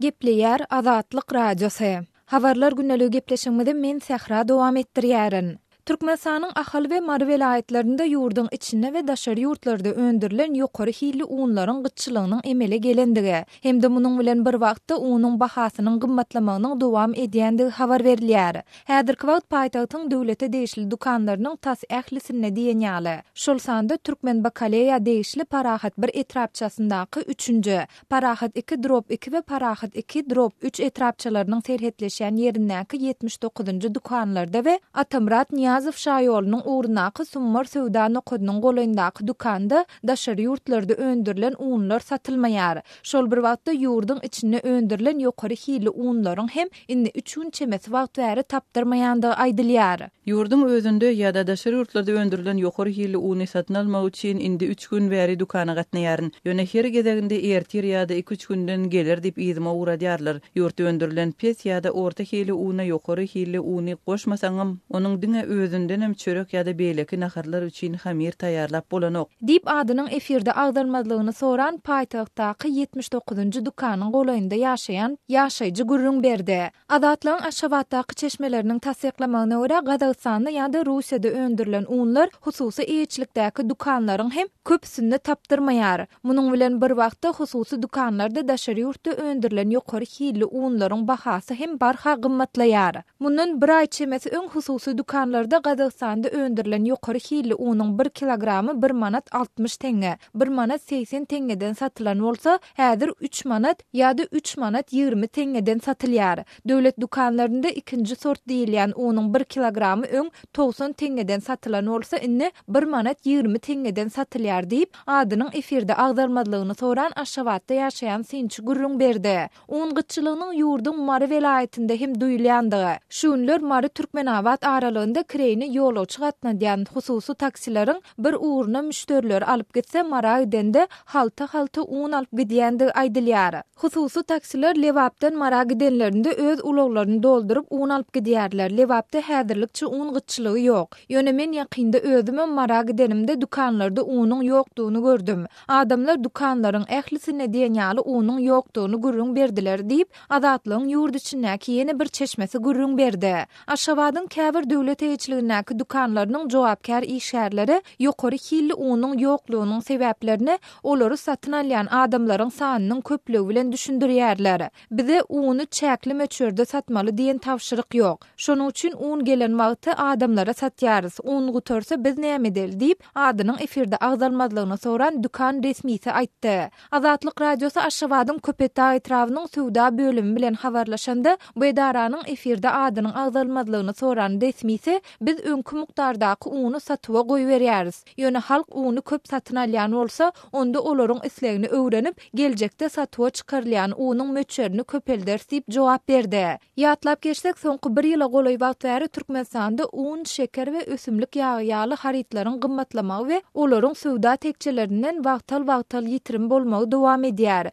Gepleýär Azatlyk Radiosu. Habarlar günnäli gepleşigimizde men Sähra dowam etdirýärin. Türkmenistanyň ahal we Mary vilayetlerinde ýurduň içinde we daşary ýurtlarda öndürilen ýokary hili unlaryň gyçylygynyň emele gelendigi hem de munyň bilen bir wagtda unyň bahasynyň gymmatlamagynyň dowam edýändigi habar berilýär. Häzirki wagt paýtagtyň döwlete değişli dukanlarynyň tas ählisine diýenýäli. Şol sanda Türkmen Bakaleya değişli parahat bir etrapçasyndaky 3-nji, parahat 2-2 we parahat 2-3 etrapçalarynyň serhetleşen ýerindäki 79-njy dukanlarda we Atamrat Niyazov şaýolunyň uğrunaky Summar Sowda nokodynyň golandaky dukanda daşary ýurtlarda öndürilen unlar satylmaýar. Şol bir wagtda ýurduň içine öndürilen ýokary hili unlaryň hem indi 3 çemes wagt bäri tapdyrmaýandygy aýdylýar. Ýurdun özünde ýa-da daşary ýurtlarda öndürilen ýokary hili uny satyn almak üçin indi 3 gün bäri dukana gatnaýaryn. Ýöne her gezeginde ertir ýa-da 2-3 günden gelir dip ýyzyma uğradýarlar. Ýurtda öndürilen pes ýa-da orta hili uny ýokary hili uny goşmasaňam onuň diňe özünden hem çörek ýa-da beýleki naharlar üçin hamir taýýarlap bolanok. Dip adynyň efirde agdarmazlygyny soran paýtagtdaky 79-njy dukanyň golanynda ýaşaýan ýaşaýjy gürrüň berdi. Adatlaryň Aşgabatdaky çeşmeleriniň tasdiklamagyna görä Gazagystanda ýa-da Russiýada öndürilen unlar hususy eýçilikdäki dukanlaryň hem köpsünde tapdyrmaýar. Munyň bilen bir wagtda hususy dukanlarda daşary ýurtda öndürilen ýokary hili unlaryň bahasy hem barha gymmatlaýar. Mundan bir aý çemesi öň hususy dukanlarda Gazagystanda öndürilen ýokary hili unyň 1 kilogramy 1 manat 60 teňe, 1 manat 80 teňeden satylan bolsa, häzir 3 manat ýa-da 3 manat 20 teňeden satylýar. Döwlet dukanlarynda ikinji sort diýilýän unyň 1 kilogramy öň 90 teňeden satylan bolsa, indi 1 manat 20 teňeden satylýar diýip adynyň efirde agdarmazlygyny soran Aşgabatda ýaşaýan Sinçi gürrüň berdi. Un gyçylygynyň ýurduň Mary vilayetinde hem duýulýandygy. Şunlar Mary Türkmenabad aralygynda kireni ýolawçy gatnaýan hususy taksileriň bir uğruna müşteriler alyp gitse Maragdende halta un alyp gidýändigi aýdylýar. Hususy taksiler Lewapdan Maragdenlerinde öz ulaglaryny doldurup un alyp gidýärler. Lewapda häzirlikçe un gyçylygy ýok. Ýöne men ýakynda özüme Maragdenimde dukanlarda unyň ýokdugyny gördüm. Adamlar dukanlaryň ählisine diýenýäli unyň ýokdugyny gürrüň berdiler diýip Azatlygyň ýurt içindäki ýene bir çeşmesi gürrüň berdi. Aşgabatyň käbir döwlet eýçiligindäki dukanlarynyň jogapkar işgärleri ýokary hili unyň ýoklugynyň sebäplerini olary satyn alýan adamlaryň sanynyň köplügi bilen düşündirýärler. Bize uny çäkli möçürde satmaly diýen tawşyryk ýok. Şonuň üçin un gelen wagtda adamlara satýarys. Un gutarsa biz näme edeli diýip adynyň efirde agdarmazlygyny soran dukan resmisi aýtdy. Azatlyk Radiosu Aşgabatyň Köpeta etrawynyň Sowda bölümi bilen habarlaşanda bu edaranyň efirde adynyň agdarmazlygyny soran resmisi biz öňkü mukdardaky uny satyba goýberýäris. Ýöne halk uny köp satyn alýan bolsa, onda olaryň islegini öwrenip geljekde satyba çykarylýan unyň möçerini köpelders diýip jogap berdi. Ýatlap geçsek, soňky 1 ýyla golaý wagt bäri Türkmenistanda un, şeker we ösümlik ýagy ýaly haritlaryň gymmatlamagy we olaryň sowda tekçelerinden wagtal ýitirim bolmagy dowam edýär.